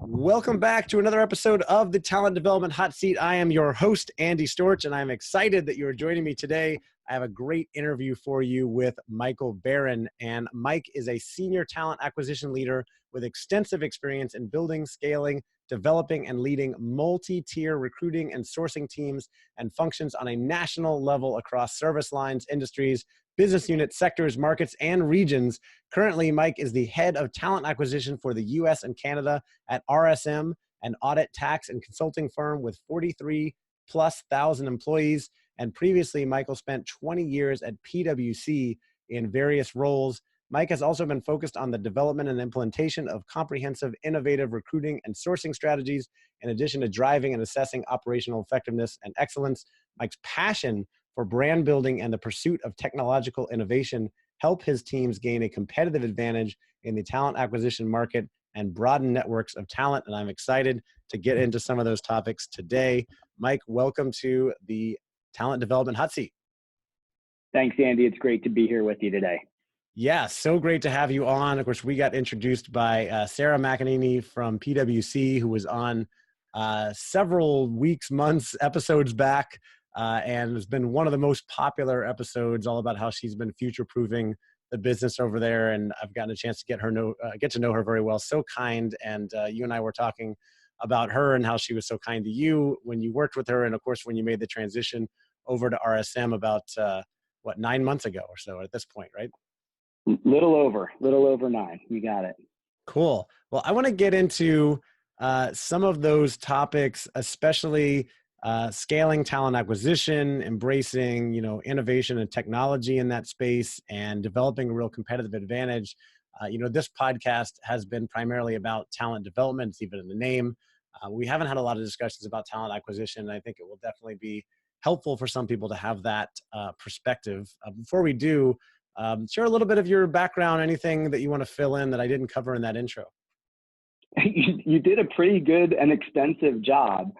Welcome back to another episode of the Talent Development Hot Seat. I am your host, Andy Storch, and I'm excited that you are joining me today. I have a great interview for you with Michael Barron, and Mike is a senior talent acquisition leader with extensive experience in building, scaling, developing, and leading multi-tier recruiting and sourcing teams and functions on a national level across service lines, industries, business units, sectors, markets, and regions. Currently, Mike is the head of talent acquisition for the US and Canada at RSM, an audit, tax, and consulting firm with 43,000+ employees. And previously, Michael spent 20 years at PwC in various roles. Mike has also been focused on the development and implementation of comprehensive, innovative recruiting and sourcing strategies, in addition to driving and assessing operational effectiveness and excellence. Mike's passion for brand building and the pursuit of technological innovation help his teams gain a competitive advantage in the talent acquisition market and broaden networks of talent. And I'm excited to get into some of those topics today. Mike, welcome to the Talent Development Hot Seat. Thanks, Andy. It's great to be here with you today. Yeah, so great to have you on. Of course, we got introduced by Sarah McEnany from PwC, who was on several weeks, months, episodes back. And has been one of the most popular episodes, all about how she's been future-proofing the business over there. And I've gotten a chance to get to know her very well. So kind. And you and I were talking about her and how she was so kind to you when you worked with her. And of course, when you made the transition over to RSM about 9 months ago or so at this point, right? Little over 9. You got it. Cool. Well, I want to get into some of those topics, especially scaling talent acquisition, embracing, innovation and technology in that space, and developing a real competitive advantage. This podcast has been primarily about talent development. It's even in the name. We haven't had a lot of discussions about talent acquisition. And I think it will definitely be helpful for some people to have that perspective. Before we do, share a little bit of your background, anything that you want to fill in that I didn't cover in that intro. You did a pretty good and extensive job.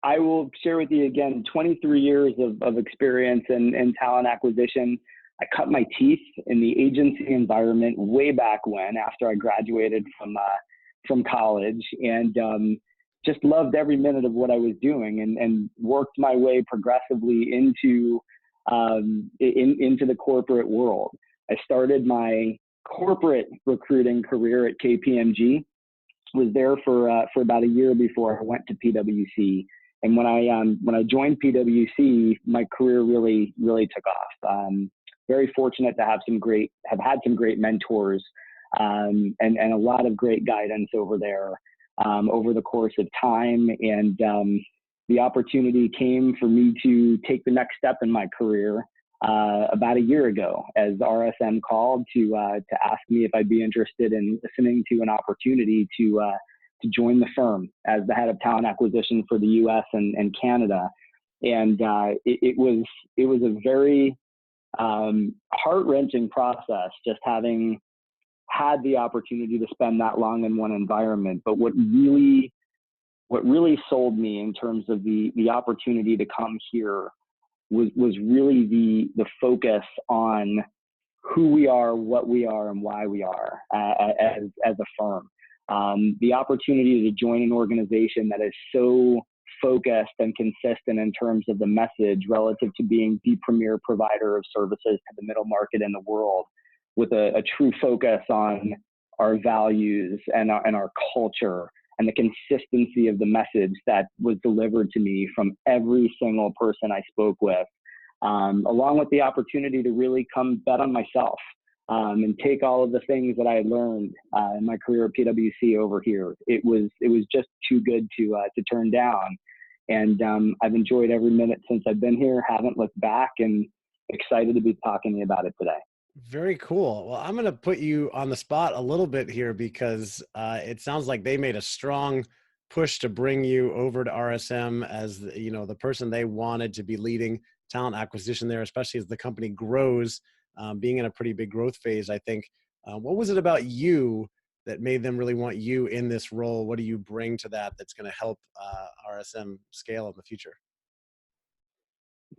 I will share with you again, 23 years of experience in talent acquisition. I cut my teeth in the agency environment way back when, after I graduated from college, and just loved every minute of what I was doing, and worked my way progressively into the corporate world. I started my corporate recruiting career at KPMG. Was there for about a year before I went to PwC. And when I joined PwC, my career really took off. Very fortunate to have had some great mentors, and a lot of great guidance over there over the course of time. And the opportunity came for me to take the next step in my career about a year ago, as RSM called to ask me if I'd be interested in listening to an opportunity to join the firm as the head of talent acquisition for the US and Canada. And it was a very heart-wrenching process, just having had the opportunity to spend that long in one environment. But what really sold me in terms of the opportunity to come here was really the focus on who we are, what we are, and why we are as a firm. The opportunity to join an organization that is so focused and consistent in terms of the message relative to being the premier provider of services to the middle market in the world, with a true focus on our values and our culture, and the consistency of the message that was delivered to me from every single person I spoke with, along with the opportunity to really come bet on myself and take all of the things that I had learned in my career at PwC over here. It was just too good to turn down. And I've enjoyed every minute since I've been here, haven't looked back, and excited to be talking to you about it today. Very cool. Well, I'm going to put you on the spot a little bit here, because it sounds like they made a strong push to bring you over to RSM as the person they wanted to be leading talent acquisition there, especially as the company grows, being in a pretty big growth phase, I think. What was it about you that made them really want you in this role? What do you bring to that that's going to help RSM scale in the future?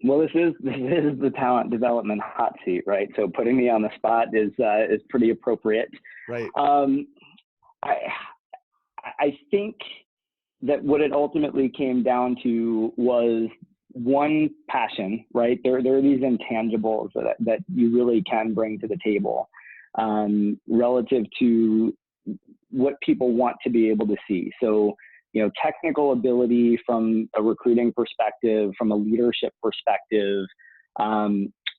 Well, this is the talent development hot seat, right? So putting me on the spot is pretty appropriate. Right. I think that what it ultimately came down to was one, passion, right? There are these intangibles that you really can bring to the table relative to what people want to be able to see. So, technical ability from a recruiting perspective, from a leadership perspective,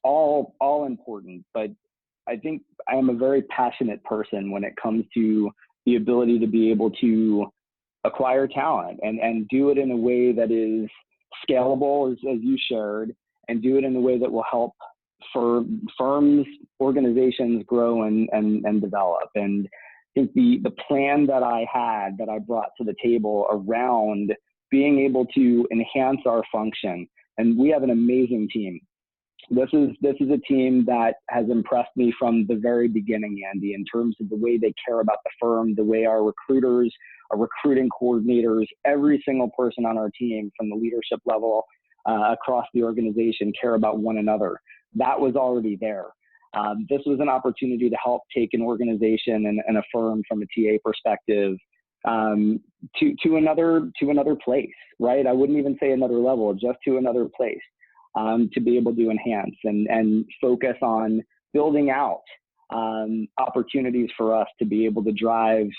all important. But I think I am a very passionate person when it comes to the ability to be able to acquire talent and do it in a way that is scalable, as you shared, and do it in a way that will help for firms, organizations grow and develop. And I think the plan that I had, that I brought to the table around being able to enhance our function, and we have an amazing team. This is a team that has impressed me from the very beginning, Andy, in terms of the way they care about the firm, the way our recruiters, our recruiting coordinators, every single person on our team from the leadership level across the organization care about one another. That was already there. This was an opportunity to help take an organization and a firm from a TA perspective to another place, right? I wouldn't even say another level, just to another place. To be able to enhance and focus on building out opportunities for us to be able to drive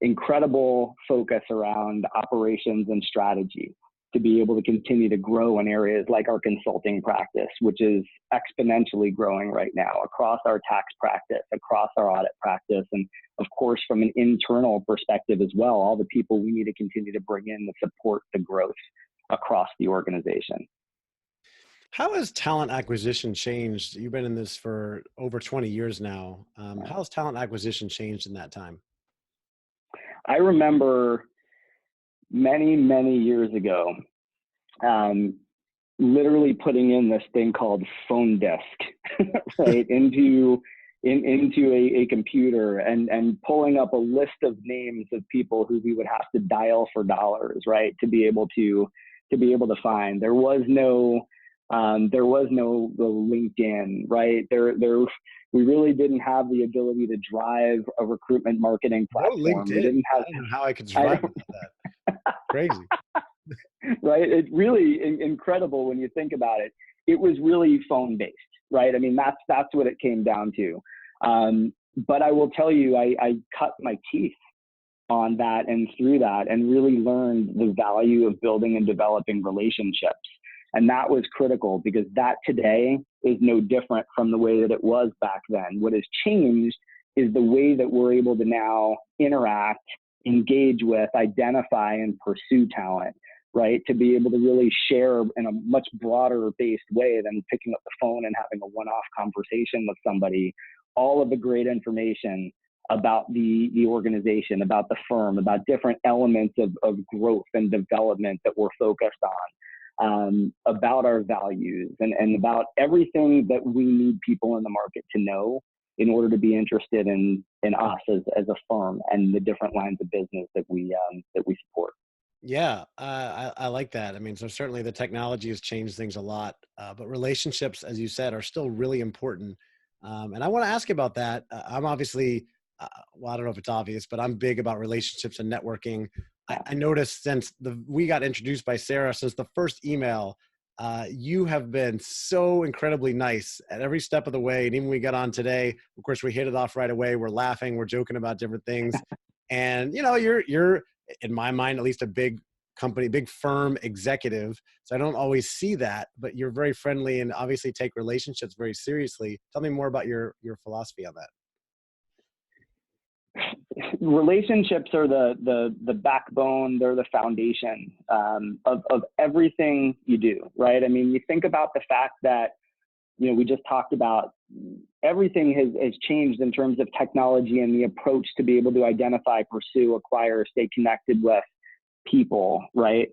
incredible focus around operations and strategy, to be able to continue to grow in areas like our consulting practice, which is exponentially growing right now across our tax practice, across our audit practice, and of course, from an internal perspective as well, all the people we need to continue to bring in to support the growth across the organization. How has talent acquisition changed? You've been in this for over 20 years now. How has talent acquisition changed in that time? I remember many, many years ago, literally putting in this thing called phone desk, right, into a computer and pulling up a list of names of people who we would have to dial for dollars, right, to be able to find. There was no LinkedIn, right? We really didn't have the ability to drive a recruitment marketing platform. No LinkedIn. We didn't have. I don't know how I could survive without that. Crazy. Right? It's really incredible when you think about it. It was really phone based, right? I mean, that's what it came down to. But I will tell you, I cut my teeth on that and through that, and really learned the value of building and developing relationships. And that was critical, because that today is no different from the way that it was back then. What has changed is the way that we're able to now interact, engage with, identify, and pursue talent, right? To be able to really share in a much broader based way than picking up the phone and having a one-off conversation with somebody, all of the great information about the organization, about the firm, about different elements of growth and development that we're focused on. About our values and about everything that we need people in the market to know in order to be interested in us as a firm and the different lines of business that we support. Yeah, I like that. I mean, so certainly the technology has changed things a lot, but relationships, as you said, are still really important. And I want to ask you about that. I'm obviously, well, I don't know if it's obvious, but I'm big about relationships and networking. I noticed since we got introduced by Sarah, since the first email, you have been so incredibly nice at every step of the way. And even when we got on today, of course, we hit it off right away. We're laughing, we're joking about different things. And, you're in my mind, at least a big company, big firm executive. So I don't always see that, but you're very friendly and obviously take relationships very seriously. Tell me more about your philosophy on that. Relationships are the backbone, they're the foundation of everything you do, right? I mean, you think about the fact that, we just talked about everything has changed in terms of technology and the approach to be able to identify, pursue, acquire, stay connected with people, right?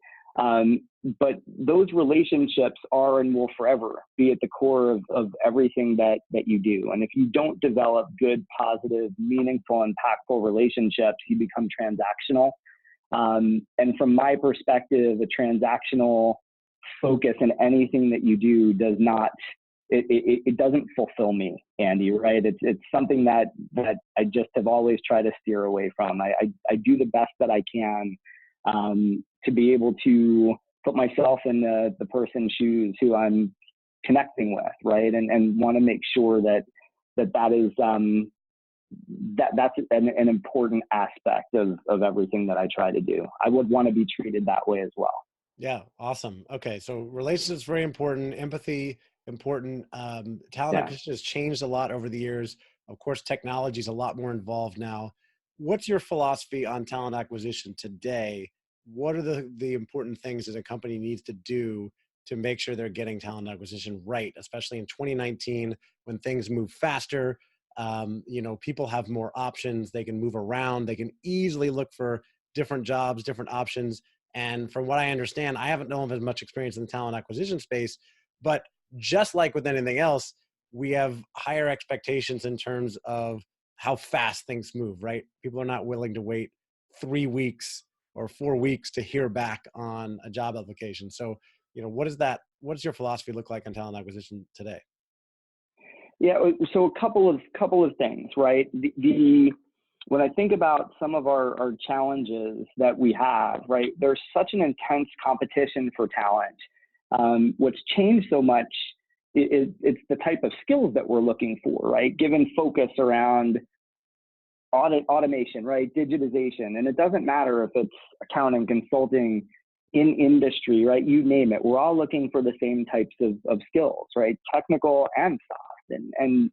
But those relationships are and will forever be at the core of everything that you do. And if you don't develop good, positive, meaningful, impactful relationships, you become transactional. And from my perspective, a transactional focus in anything that you do does not it doesn't fulfill me, Andy, right? It's something that I just have always tried to steer away from. I do the best that I can to be able to put myself in the person's shoes who I'm connecting with, right? And want to make sure that is that's an important aspect of everything that I try to do. I would want to be treated that way as well. Yeah, awesome. Okay, so relationships very important, empathy important. Talent Yeah. acquisition has changed a lot over the years. Of course, technology is a lot more involved now. What's your philosophy on talent acquisition today? What are the important things that a company needs to do to make sure they're getting talent acquisition right, especially in 2019 when things move faster? People have more options. They can move around. They can easily look for different jobs, different options. And from what I understand, I haven't known of as much experience in the talent acquisition space, but just like with anything else, we have higher expectations in terms of how fast things move, right? People are not willing to wait 3 weeks or 4 weeks to hear back on a job application. So, what does your philosophy look like on talent acquisition today? Yeah, so a couple of things, right? When I think about some of our challenges that we have, right, there's such an intense competition for talent. What's changed so much is it's the type of skills that we're looking for, right? Given focus around automation, right, digitization, and it doesn't matter if it's accounting, consulting, in industry, right? You name it. We're all looking for the same types of skills, right? Technical and soft, and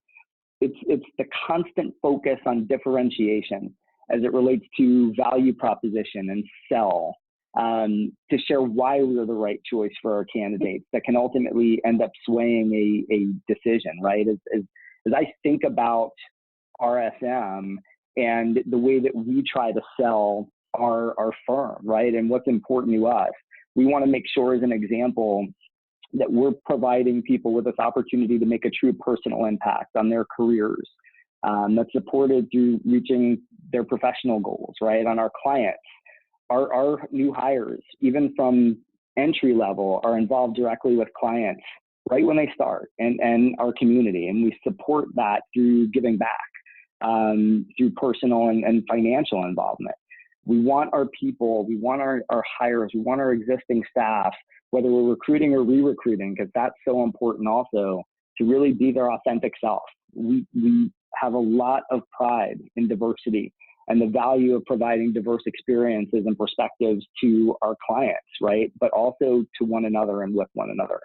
it's the constant focus on differentiation as it relates to value proposition and sell, to share why we're the right choice for our candidates that can ultimately end up swaying a decision, right? As I think about RSM and the way that we try to sell our firm, right, and what's important to us, we want to make sure, as an example, that we're providing people with this opportunity to make a true personal impact on their careers, that's supported through reaching their professional goals, right? On our clients, our new hires, even from entry level, are involved directly with clients right when they start, and our community, and we support that through giving back, through personal and financial involvement. We want our people, we want our hires, we want our existing staff, whether we're recruiting or re-recruiting, because that's so important also, to really be their authentic self. We have a lot of pride in diversity and the value of providing diverse experiences and perspectives to our clients, right? But also to one another and with one another.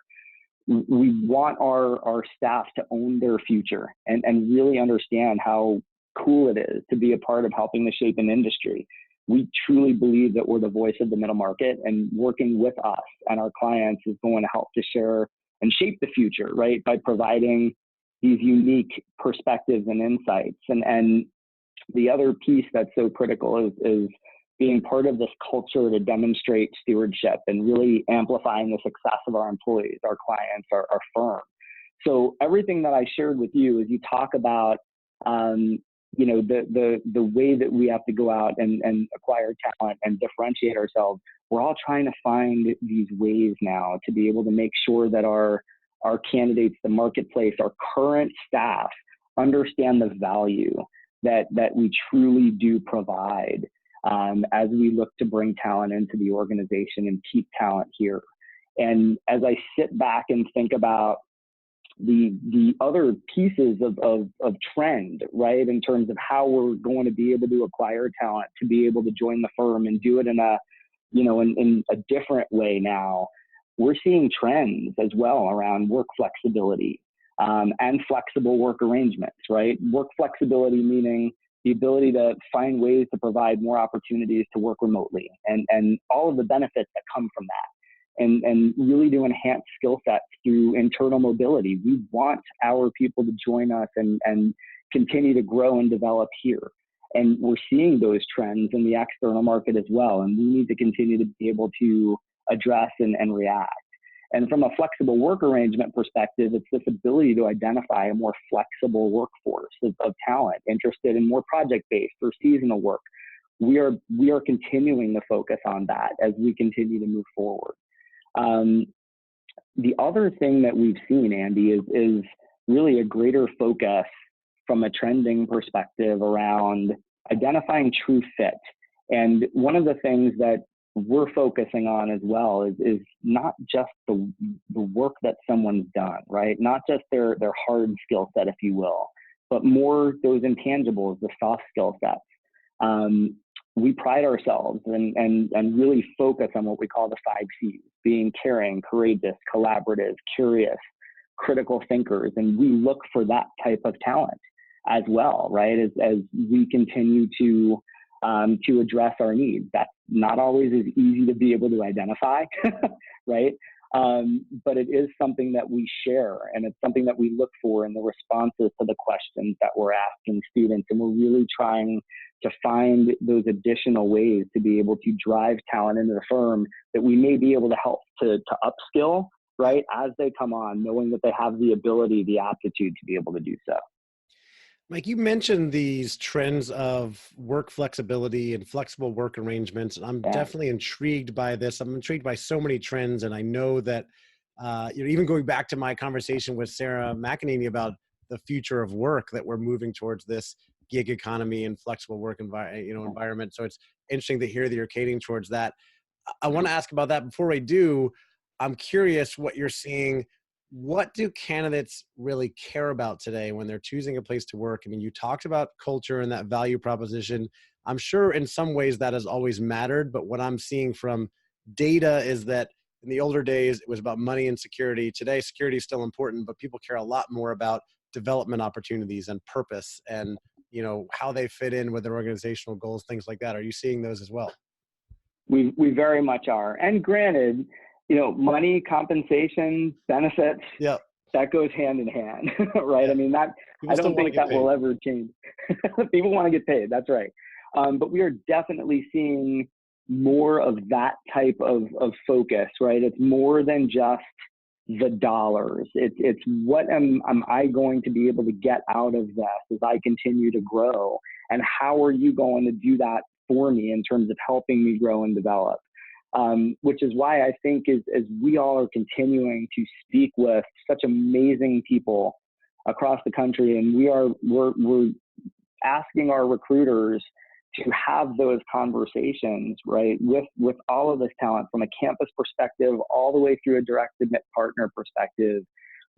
We want our staff to own their future and really understand how cool it is to be a part of helping to shape an industry. We truly believe that we're the voice of the middle market, and working with us and our clients is going to help to share and shape the future, right? By providing these unique perspectives and insights. And the other piece that's so critical is being part of this culture to demonstrate stewardship and really amplifying the success of our employees, our clients, our firm. So everything that I shared with you, as you talk about, the way that we have to go out and acquire talent and differentiate ourselves, we're all trying to find these ways now to be able to make sure that our candidates, the marketplace, our current staff understand the value that we truly do provide, as we look to bring talent into the organization and keep talent here. And as I sit back and think about the other pieces of trend, right, in terms of how we're going to be able to acquire talent to be able to join the firm and do it in a different way now, we're seeing trends as well around work flexibility, and flexible work arrangements, right? Work flexibility meaning the ability to find ways to provide more opportunities to work remotely and all of the benefits that come from that. And really to enhance skill sets through internal mobility. We want our people to join us and continue to grow and develop here. And we're seeing those trends in the external market as well. And we need to continue to be able to address and react. And from a flexible work arrangement perspective, it's this ability to identify a more flexible workforce of talent interested in more project-based or seasonal work. We are continuing to focus on that as we continue to move forward. The other thing that we've seen, Andy, is really a greater focus from a trending perspective around identifying true fit. And one of the things that we're focusing on as well is not just the work that someone's done, right? Not just their hard skill set, if you will, but more those intangibles, the soft skill sets. We pride ourselves and really focus on what we call the 5 C's: being caring, courageous, collaborative, curious, critical thinkers. And we look for that type of talent as well, right? As we continue to address our needs. That's not always as easy to be able to identify, right? But it is something that we share, and it's something that we look for in the responses to the questions that we're asking students. And we're really trying to find those additional ways to be able to drive talent into the firm that we may be able to help to upskill, right, as they come on, knowing that they have the ability, the aptitude to be able to do so. Mike, you mentioned these trends of work flexibility and flexible work arrangements, and I'm Yeah. definitely intrigued by this. I'm intrigued by so many trends, and I know that even going back to my conversation with Sarah McEnany about the future of work, that we're moving towards this gig economy and flexible work environment. So it's interesting to hear that you're catering towards that. I want to ask about that. Before I do, I'm curious what you're seeing. What do candidates really care about today when they're choosing a place to work? I mean, you talked about culture and that value proposition. I'm sure in some ways that has always mattered, but what I'm seeing from data is that in the older days, it was about money and security. Today, security is still important, but people care a lot more about development opportunities and purpose and, how they fit in with their organizational goals, things like that. Are you seeing those as well? We very much are. And granted, money, compensation, benefits, Yeah. that goes hand in hand, right? Yeah. I mean, I don't think that will ever change. People want to get paid. That's right. But we are definitely seeing more of that type of focus, right? It's more than just the dollars. It's what am I going to be able to get out of this as I continue to grow? And how are you going to do that for me in terms of helping me grow and develop? Which is why I think as we all are continuing to speak with such amazing people across the country, and we're asking our recruiters to have those conversations, right, with all of this talent from a campus perspective all the way through a direct admit partner perspective.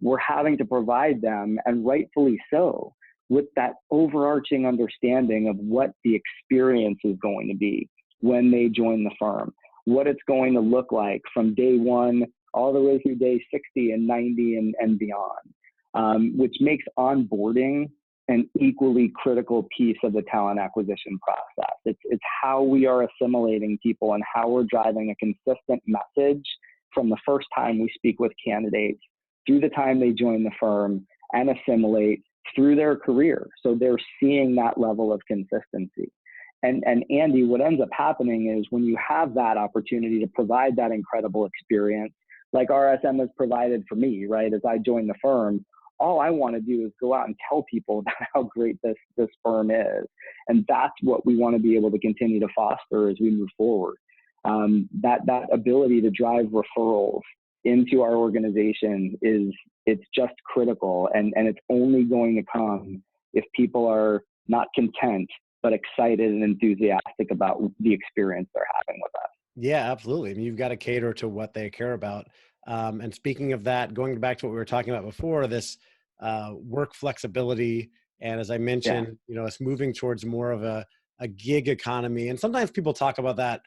We're having to provide them, and rightfully so, with that overarching understanding of what the experience is going to be when they join the firm, what it's going to look like from day one all the way through day 60 and 90 and beyond, which makes onboarding an equally critical piece of the talent acquisition process. It's how we are assimilating people and how we're driving a consistent message from the first time we speak with candidates through the time they join the firm and assimilate through their career. So they're seeing that level of consistency. And Andy, what ends up happening is when you have that opportunity to provide that incredible experience, like RSM has provided for me, right? As I join the firm, all I want to do is go out and tell people about how great this firm is. And that's what we want to be able to continue to foster as we move forward. That ability to drive referrals into our organization it's just critical. And it's only going to come if people are not content, but excited and enthusiastic about the experience they're having with us. Yeah, absolutely. I mean, you've got to cater to what they care about. And speaking of that, going back to what we were talking about before, this work flexibility, and as I mentioned, it's moving towards more of a gig economy. And sometimes people talk about that.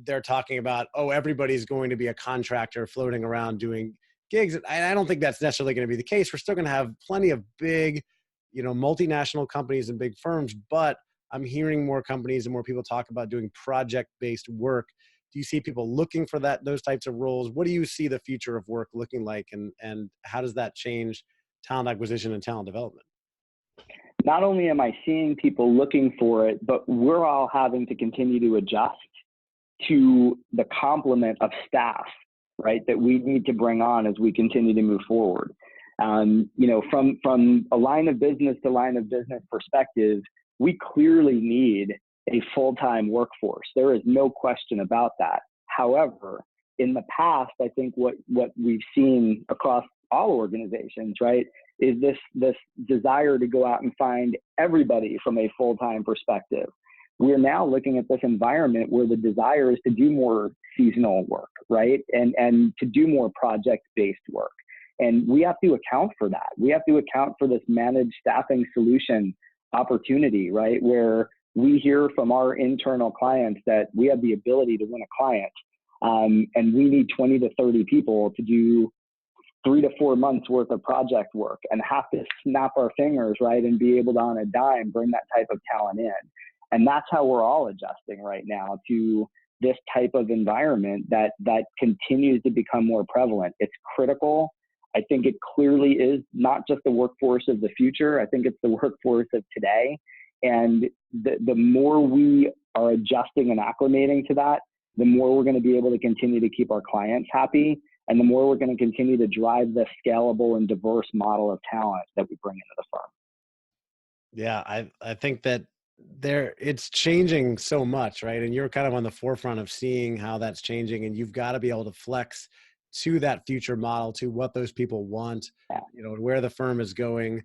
They're talking about, oh, everybody's going to be a contractor floating around doing gigs. And I don't think that's necessarily going to be the case. We're still going to have plenty of big, multinational companies and big firms, but I'm hearing more companies and more people talk about doing project-based work. Do you see people looking for those types of roles? What do you see the future of work looking like, and how does that change talent acquisition and talent development? Not only am I seeing people looking for it, but we're all having to continue to adjust to the complement of staff, right, that we need to bring on as we continue to move forward. From a line of business to line of business perspective, we clearly need a full-time workforce. There is no question about that. However, in the past, I think what we've seen across all organizations, right, is this desire to go out and find everybody from a full-time perspective. We're now looking at this environment where the desire is to do more seasonal work, right, and to do more project-based work. And we have to account for that. We have to account for this managed staffing solution opportunity, right, where we hear from our internal clients that we have the ability to win a client, and we need 20 to 30 people to do 3 to 4 months worth of project work, and have to snap our fingers, right, and be able to, on a dime, bring that type of talent in. And that's how we're all adjusting right now to this type of environment that continues to become more prevalent. It's critical. I think it clearly is not just the workforce of the future. I think it's the workforce of today. And the more we are adjusting and acclimating to that, the more we're going to be able to continue to keep our clients happy, and the more we're going to continue to drive the scalable and diverse model of talent that we bring into the firm. Yeah, I think that it's changing so much, right? And you're kind of on the forefront of seeing how that's changing, and you've got to be able to flex to that future model, to what those people want, where the firm is going.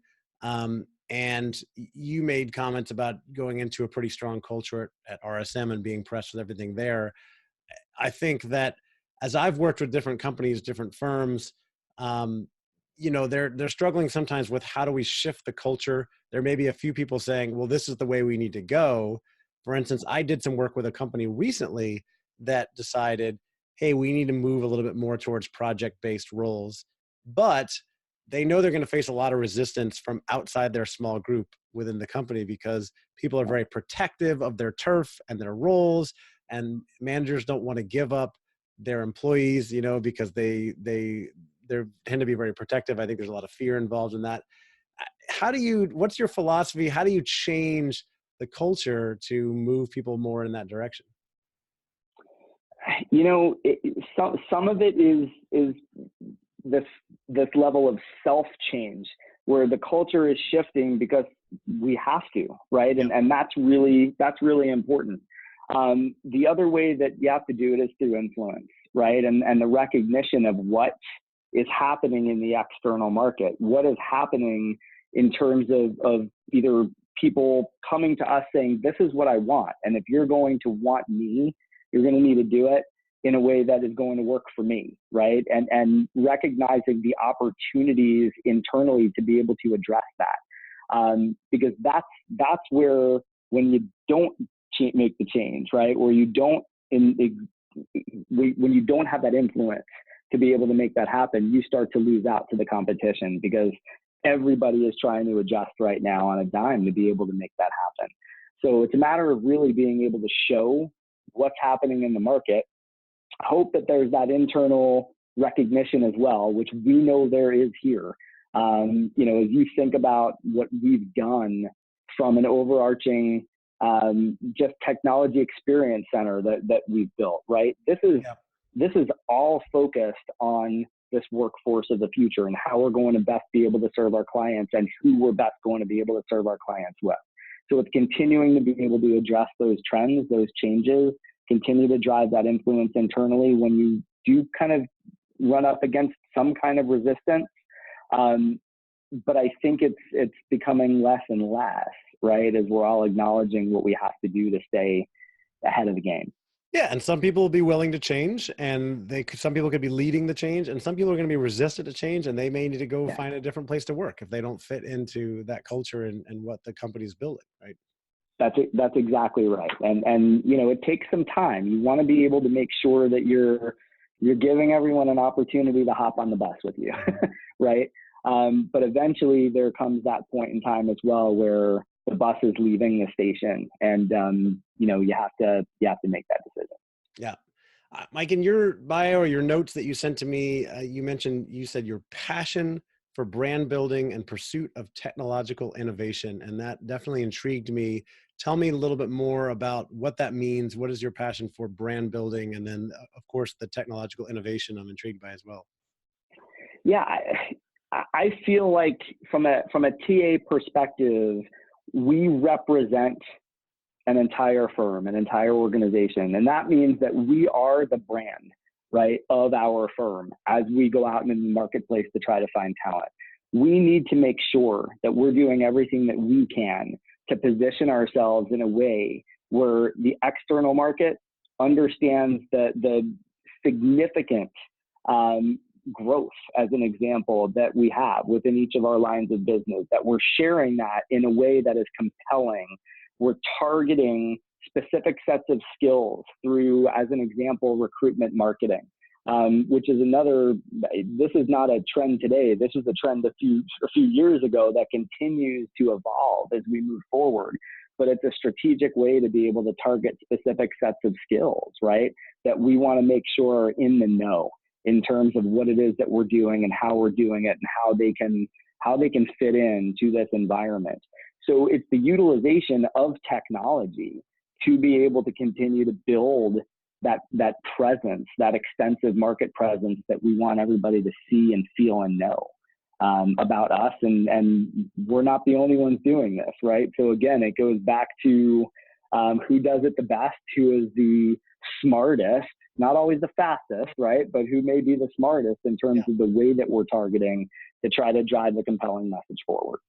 And you made comments about going into a pretty strong culture at RSM and being pressed with everything there. I think that as I've worked with different companies, different firms, they're struggling sometimes with, how do we shift the culture? There may be a few people saying, well, this is the way we need to go. For instance, I did some work with a company recently that decided, hey, we need to move a little bit more towards project-based roles, but they know they're going to face a lot of resistance from outside their small group within the company, because people are very protective of their turf and their roles, and managers don't want to give up their employees, because they tend to be very protective. I think there's a lot of fear involved in that. What's your philosophy? How do you change the culture to move people more in that direction? Some of it is this level of self-change, where the culture is shifting because we have to, right? Yeah. And that's really important. The other way that you have to do it is through influence, right? And the recognition of what is happening in the external market, what is happening in terms of either people coming to us saying, this is what I want, and if you're going to want me, you're going to need to do it in a way that is going to work for me, right? And recognizing the opportunities internally to be able to address that. Because that's where, when you don't make the change, right? Or when you don't have that influence to be able to make that happen, you start to lose out to the competition, because everybody is trying to adjust right now on a dime to be able to make that happen. So it's a matter of really being able to show what's happening in the market. Hope that there's that internal recognition as well, which we know there is here. As you think about what we've done from an overarching just technology experience center that we've built, right? This is all focused on this workforce of the future and how we're going to best be able to serve our clients, and who we're best going to be able to serve our clients with. So it's continuing to be able to address those trends, those changes, continue to drive that influence internally when you do kind of run up against some kind of resistance. But I think it's becoming less and less, right, as we're all acknowledging what we have to do to stay ahead of the game. Yeah, and some people will be willing to change, and some people could be leading the change, and some people are going to be resistant to change, and they may need to go find a different place to work if they don't fit into that culture and what the company's building, right? That's exactly right. And it takes some time. You want to be able to make sure that you're giving everyone an opportunity to hop on the bus with you, right? But eventually there comes that point in time as well where the bus is leaving the station, and you have to make that decision. Yeah. Mike, in your bio or your notes that you sent to me, you said your passion for brand building and pursuit of technological innovation, and that definitely intrigued me. Tell me a little bit more about what that means. What is your passion for brand building? And then, of course, the technological innovation I'm intrigued by as well. Yeah, I feel like from a TA perspective, we represent an entire firm, an entire organization. And that means that we are the brand right, of our firm as we go out in the marketplace to try to find talent. We need to make sure that we're doing everything that we can to position ourselves in a way where the external market understands the significant growth, as an example, that we have within each of our lines of business, that we're sharing that in a way that is compelling. We're targeting specific sets of skills through, as an example, recruitment marketing, which is another, this is not a trend today. This was a trend a few years ago that continues to evolve as we move forward. But it's a strategic way to be able to target specific sets of skills, right? That we want to make sure are in the know in terms of what it is that we're doing and how we're doing it and how they can fit into this environment. So it's the utilization of technology to be able to continue to build that presence, that extensive market presence that we want everybody to see and feel and know about us. And we're not the only ones doing this, right? So again, it goes back to who does it the best, who is the smartest, not always the fastest, right? But who may be the smartest in terms of the way that we're targeting to try to drive a compelling message forward.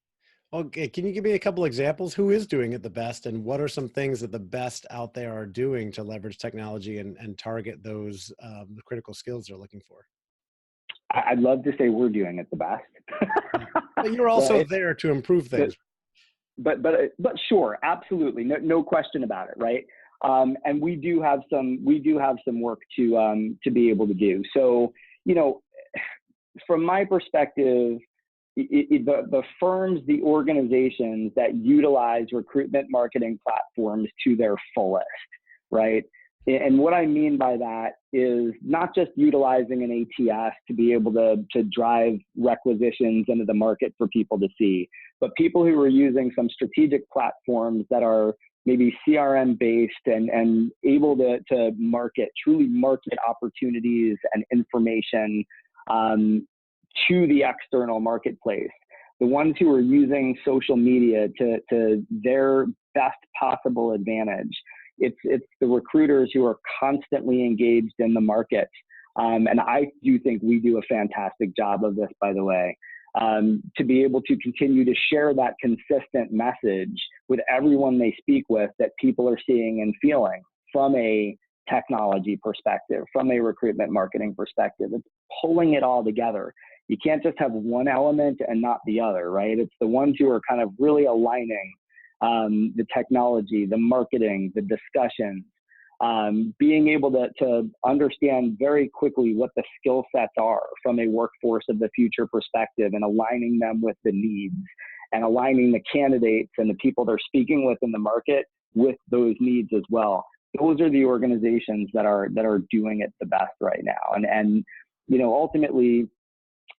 Okay, can you give me a couple examples? Who is doing it the best, and what are some things that the best out there are doing to leverage technology and target those the critical skills they're looking for? I'd love to say we're doing it the best. But you're also right? there to improve things. But sure, absolutely, no question about it, right? And we do have some work to be able to do. So, from my perspective, the firms, the organizations that utilize recruitment marketing platforms to their fullest, right? And what I mean by that is not just utilizing an ATS to be able to drive requisitions into the market for people to see, but people who are using some strategic platforms that are maybe CRM based and able to truly market opportunities and information to the external marketplace. The ones who are using social media to their best possible advantage. It's the recruiters who are constantly engaged in the market. And I do think we do a fantastic job of this, by the way, to be able to continue to share that consistent message with everyone they speak with that people are seeing and feeling from a technology perspective, from a recruitment marketing perspective. It's pulling it all together. You can't just have one element and not the other, right? It's the ones who are kind of really aligning the technology, the marketing, the discussions, being able to understand very quickly what the skill sets are from a workforce of the future perspective and aligning them with the needs and aligning the candidates and the people they're speaking with in the market with those needs as well. Those are the organizations that are doing it the best right now. And ultimately,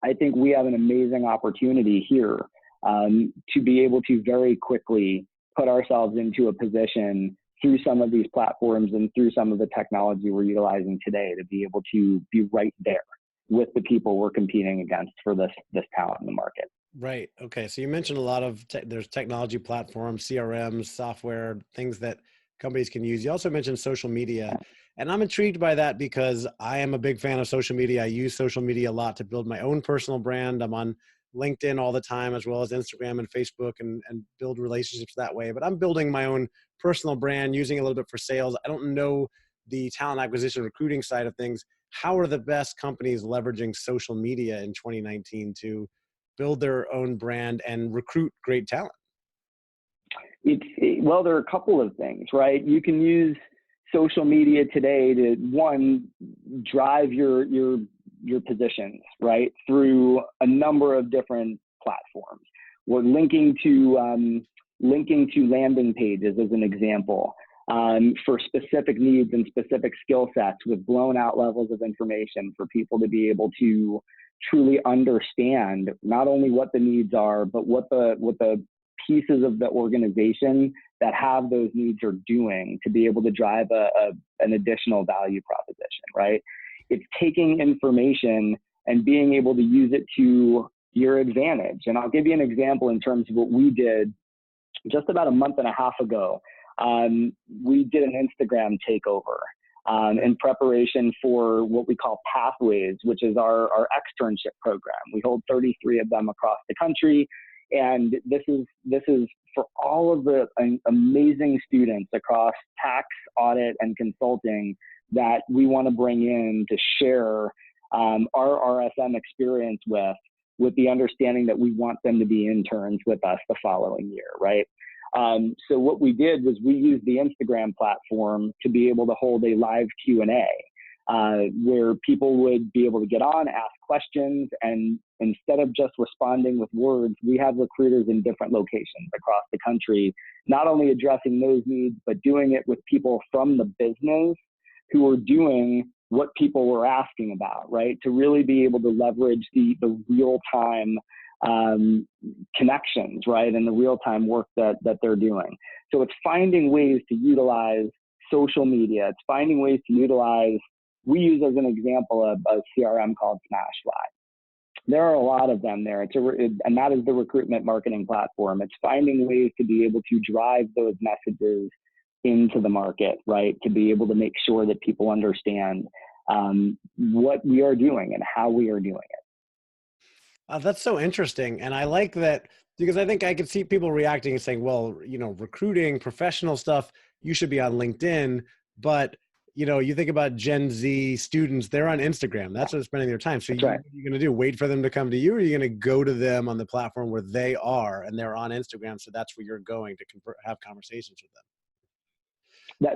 I think we have an amazing opportunity here to be able to very quickly put ourselves into a position through some of these platforms and through some of the technology we're utilizing today to be able to be right there with the people we're competing against for this talent in the market. Right. Okay. So you mentioned a lot of there's technology platforms, CRMs, software, things that companies can use. You also mentioned social media, and I'm intrigued by that because I am a big fan of social media. I use social media a lot to build my own personal brand. I'm on LinkedIn all the time, as well as Instagram and Facebook, and build relationships that way. But I'm building my own personal brand, using it a little bit for sales. I don't know the talent acquisition recruiting side of things. How are the best companies leveraging social media in 2019 to build their own brand and recruit great talent? Well, there are a couple of things, right? You can use social media today to, one, drive your positions, right, through a number of different platforms. We're linking to landing pages as an example for specific needs and specific skill sets with blown out levels of information for people to be able to truly understand not only what the needs are, but what the pieces of the organization that have those needs are doing to be able to drive an additional value proposition, right? It's taking information and being able to use it to your advantage. And I'll give you an example in terms of what we did just about a month and a half ago. We did an Instagram takeover in preparation for what we call Pathways, which is our externship program. We hold 33 of them across the country. And this is for all of the amazing students across tax, audit, and consulting that we want to bring in to share our RSM experience with the understanding that we want them to be interns with us the following year, right? So what we did was we used the Instagram platform to be able to hold a live Q&A where people would be able to get on, ask questions, and instead of just responding with words, we have recruiters in different locations across the country, not only addressing those needs, but doing it with people from the business who are doing what people were asking about, right? To really be able to leverage the real-time connections, right? And the real-time work that they're doing. So it's finding ways to utilize social media. It's finding ways to utilize, we use as an example a CRM called Smashfly. There are a lot of them there. And that is the recruitment marketing platform. It's finding ways to be able to drive those messages into the market, right? To be able to make sure that people understand what we are doing and how we are doing it. That's so interesting. And I like that because I think I could see people reacting and saying, well, recruiting, professional stuff, you should be on LinkedIn. But, you think about Gen Z students, they're on Instagram. That's what they're spending their time. So what are you going to do? Wait for them to come to you, or are you going to go to them on the platform where they are and they're on Instagram? So that's where you're going to have conversations with them.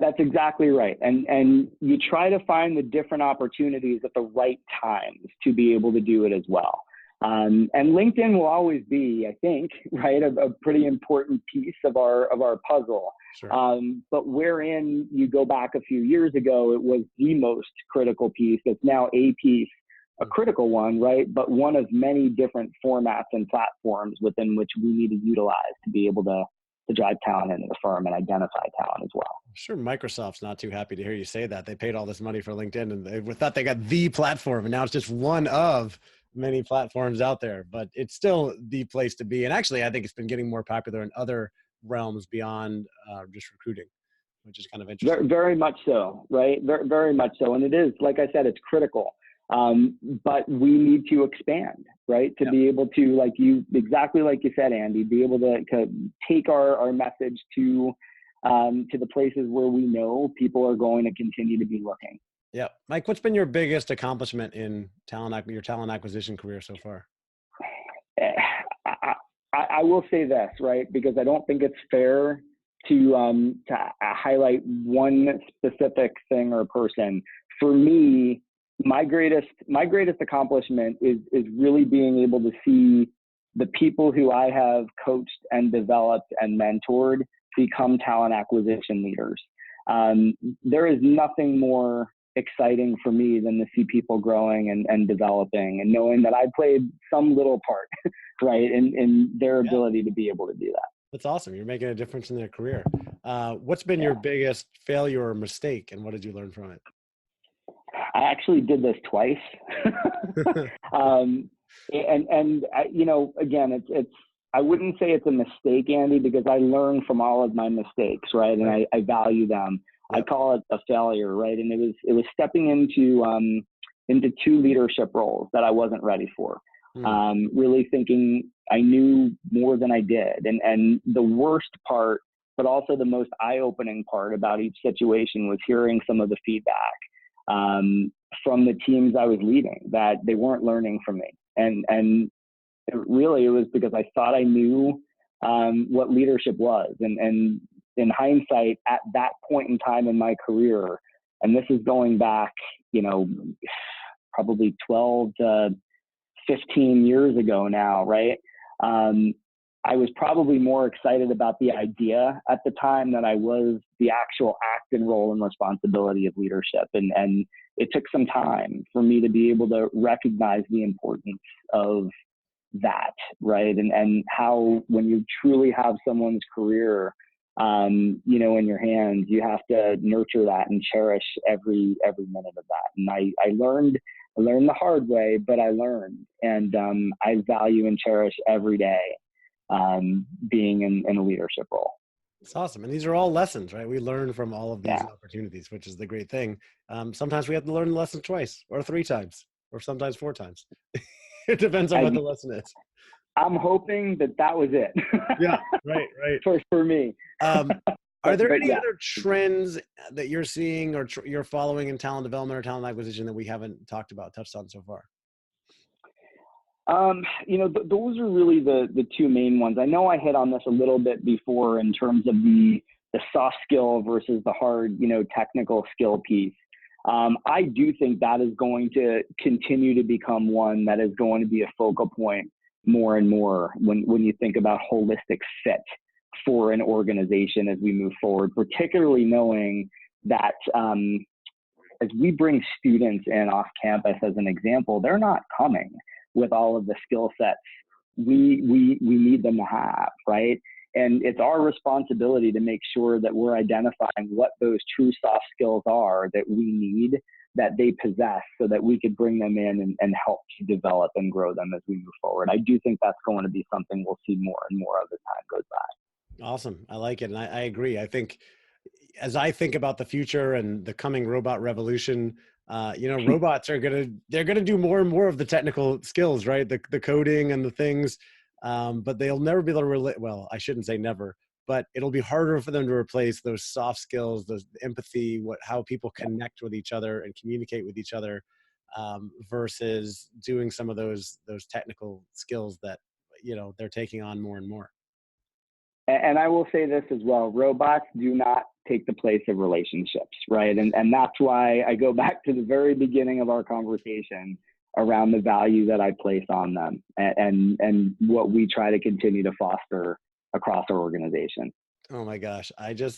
That's exactly right. And you try to find the different opportunities at the right times to be able to do it as well. And LinkedIn will always be, I think, right, a pretty important piece of our puzzle. Sure. But wherein you go back a few years ago, it was the most critical piece. It's now a piece, a critical one, right? But one of many different formats and platforms within which we need to utilize to be able to drive talent into the firm and identify talent as well. I'm sure Microsoft's not too happy to hear you say that. They paid all this money for LinkedIn and they thought they got the platform, and now it's just one of many platforms out there, but it's still the place to be. And actually, I think it's been getting more popular in other realms beyond just recruiting, which is kind of interesting. Very much so, right? Very, very much so. And it is, like I said, it's critical. But we need to expand, right? To be able to, exactly like you said, Andy, be able to take our message to the places where we know people are going to continue to be looking. Yeah. Mike, what's been your biggest accomplishment in your talent acquisition career so far? I will say this, right? Because I don't think it's fair to highlight one specific thing or person. For me, my greatest accomplishment is really being able to see the people who I have coached and developed and mentored become talent acquisition leaders. There is nothing more exciting for me than to see people growing and developing and knowing that I played some little part, right, in their ability to be able to do that. That's awesome. You're making a difference in their career. What's been your biggest failure or mistake, and what did you learn from it? I actually did this twice. And again, it's I wouldn't say it's a mistake, Andy, because I learn from all of my mistakes, right? And I value them. Yep. I call it a failure, right? And it was stepping into two leadership roles that I wasn't ready for. Really thinking I knew more than I did. And the worst part, but also the most eye-opening part about each situation was hearing some of the feedback from the teams I was leading that they weren't learning from me. And really it was because I thought I knew what leadership was. And in hindsight, at that point in time in my career, and this is going back, probably 12 to 15 years ago now, right? I was probably more excited about the idea at the time than I was the actual act and role and responsibility of leadership. And it took some time for me to be able to recognize the importance of that, right? And how, when you truly have someone's career, in your hands, you have to nurture that and cherish every minute of that. And I learned the hard way, but I learned, and I value and cherish every day being in a leadership role. It's awesome. And these are all lessons, right? We learn from all of these Yeah. opportunities, which is the great thing. Sometimes we have to learn the lesson twice or three times or sometimes four times. It depends on what I, the lesson is. I'm hoping that that was it Yeah, right, right. for me. Um, are there But any yeah. other trends that you're seeing or you're following in talent development or talent acquisition that we haven't talked about, touched on so far? Those are really the two main ones. I know I hit on this a little bit before in terms of the soft skill versus the hard, technical skill piece. I do think that is going to continue to become one that is going to be a focal point more and more when you think about holistic fit for an organization as we move forward, particularly knowing that as we bring students in off campus as an example, they're not coming with all of the skill sets we need them to have, right? And it's our responsibility to make sure that we're identifying what those true soft skills are that we need, that they possess, so that we could bring them in and help to develop and grow them as we move forward. I do think that's going to be something we'll see more and more of as time goes by. Awesome. I like it. And I agree. I think as I think about the future and the coming robot revolution, robots are they're gonna do more and more of the technical skills, right? The coding and the things, but they'll never be able to relate. Well, I shouldn't say never, but it'll be harder for them to replace those soft skills, those empathy, how people connect with each other and communicate with each other, versus doing some of those technical skills that they're taking on more and more. And I will say this as well, robots do not take the place of relationships, right? And that's why I go back to the very beginning of our conversation around the value that I place on them and what we try to continue to foster across our organization. Oh my gosh.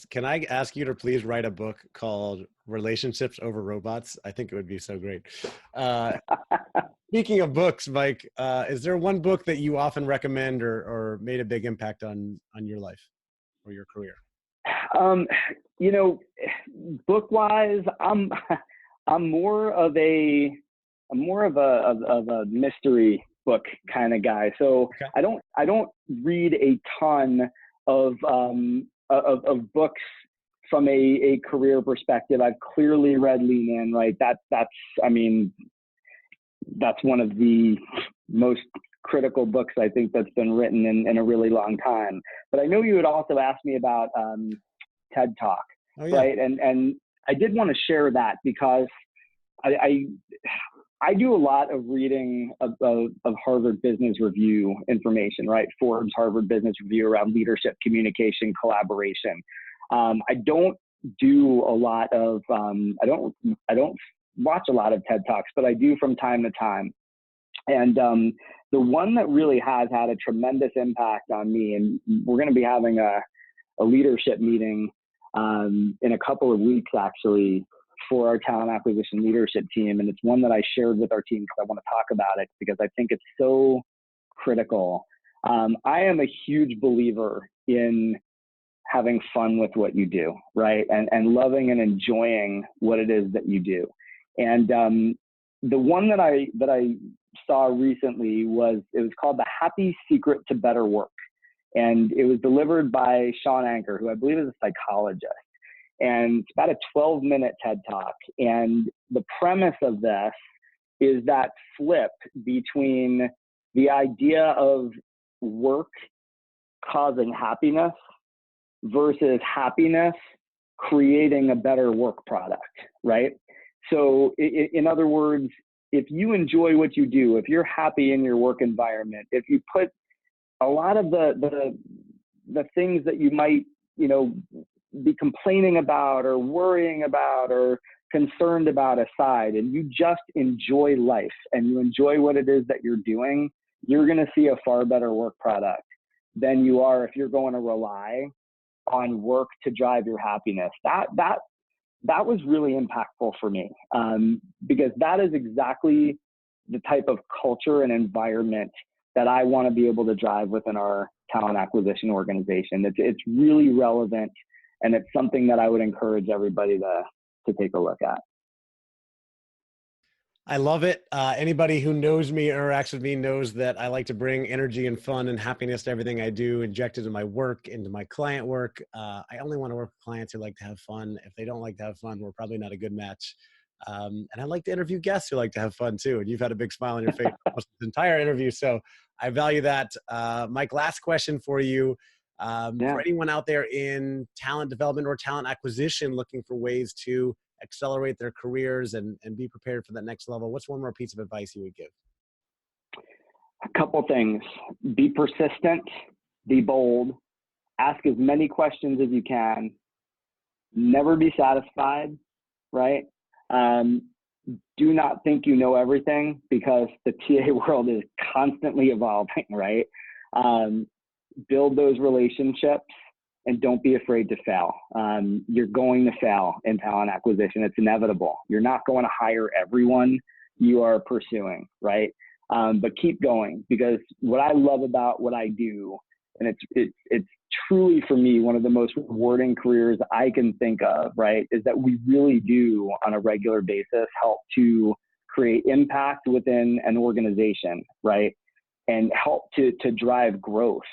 Can I ask you to please write a book called Relationships Over Robots? I think it would be so great. Uh, Speaking of books, Mike, is there one book that you often recommend or made a big impact on your life or your career? Um, you know, book wise, I'm more of a mystery book kind of guy. So Okay. I don't read a ton of books from a career perspective. I've clearly read Lean In, right? I mean, that's one of the most critical books I think that's been written in a really long time. But I know you had also asked me about TED Talk, Oh yeah. right? And I did want to share that because I do a lot of reading of Harvard Business Review information, right? Forbes Harvard Business Review around leadership, communication, collaboration. I don't do a lot of I don't watch a lot of TED Talks, but I do from time to time. And the one that really has had a tremendous impact on me, and we're going to be having a leadership meeting in a couple of weeks, actually, for our talent acquisition leadership team. And it's one that I shared with our team because I want to talk about it because I think it's so critical. I am a huge believer in having fun with what you do, right? And loving and enjoying what it is that you do. And the one that I saw recently it was called The Happy Secret to Better Work. And it was delivered by Sean Anker, who I believe is a psychologist. And it's about a 12-minute TED Talk. And the premise of this is that flip between the idea of work causing happiness versus happiness creating a better work product, right? So in other words, if you enjoy what you do, if you're happy in your work environment, if you put a lot of the things that you might, be complaining about or worrying about or concerned about aside, and you just enjoy life and you enjoy what it is that you're doing, you're going to see a far better work product than you are if you're going to rely on work to drive your happiness. That was really impactful for me because that is exactly the type of culture and environment that I want to be able to drive within our talent acquisition organization. It's really relevant, and it's something that I would encourage everybody to take a look at. I love it. Anybody who knows me or interacts with me knows that I like to bring energy and fun and happiness to everything I do, inject it into my work, into my client work. I only want to work with clients who like to have fun. If they don't like to have fun, we're probably not a good match. And I like to interview guests who like to have fun too. And you've had a big smile on your face almost the entire interview. So I value that. Mike, last question for you. For Yeah. anyone out there in talent development or talent acquisition looking for ways to accelerate their careers and be prepared for that next level, what's one more piece of advice you would give? A couple things. Be persistent, be bold, ask as many questions as you can, never be satisfied, right? Um, do not think you know everything because the TA world is constantly evolving, right? Um, build those relationships and don't be afraid to fail. You're going to fail in talent acquisition. It's inevitable. You're not going to hire everyone you are pursuing, right? But keep going, because what I love about what I do, and it's truly for me one of the most rewarding careers I can think of, right, is that we really do on a regular basis help to create impact within an organization, right, and help to drive growth.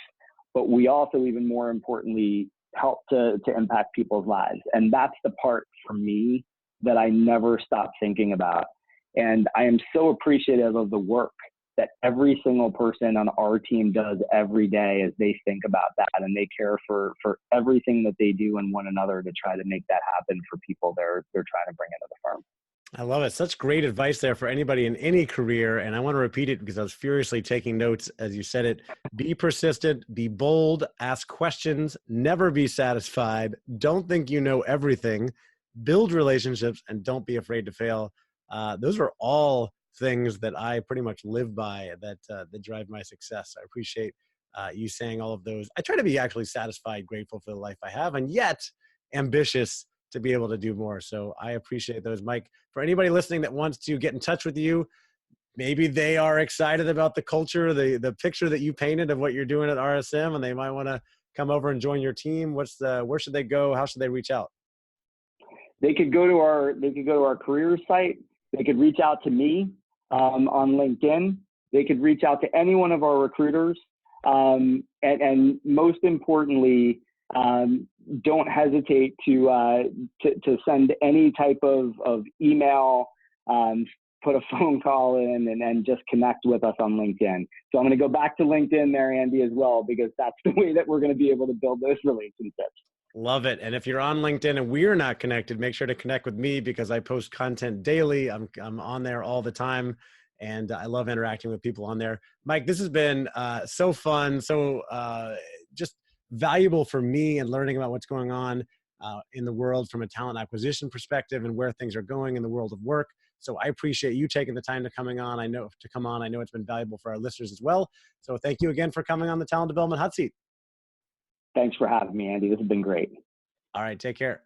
But we also, even more importantly, help to impact people's lives. And that's the part for me that I never stop thinking about. And I am so appreciative of the work that every single person on our team does every day as they think about that, and they care for everything that they do and one another to try to make that happen for people they're trying to bring into the firm. I love it. Such great advice there for anybody in any career. And I want to repeat it because I was furiously taking notes as you said it. Be persistent, be bold, ask questions, never be satisfied. Don't think you know everything, build relationships, and don't be afraid to fail. Those are all things that I pretty much live by that drive my success. I appreciate you saying all of those. I try to be actually satisfied, grateful for the life I have, and yet ambitious to be able to do more. So I appreciate those, Mike. For anybody listening that wants to get in touch with you, maybe they are excited about the culture, the picture that you painted of what you're doing at RSM, and they might want to come over and join your team. Where should they go? How should they reach out? They could go to our careers site. They could reach out to me on LinkedIn. They could reach out to any one of our recruiters. And most importantly, don't hesitate to send any type of email, put a phone call in, and just connect with us on LinkedIn. So I'm going to go back to LinkedIn there, Andy, as well, because that's the way that we're going to be able to build those relationships. Love it. And if you're on LinkedIn and we're not connected, make sure to connect with me because I post content daily. I'm on there all the time, and I love interacting with people on there. Mike, this has been so fun, so just valuable for me and learning about what's going on in the world from a talent acquisition perspective and where things are going in the world of work. So I appreciate you taking the time to come on. I know it's been valuable for our listeners as well. So thank you again for coming on the Talent Development Hot Seat. Thanks for having me, Andy. This has been great. All right, take care.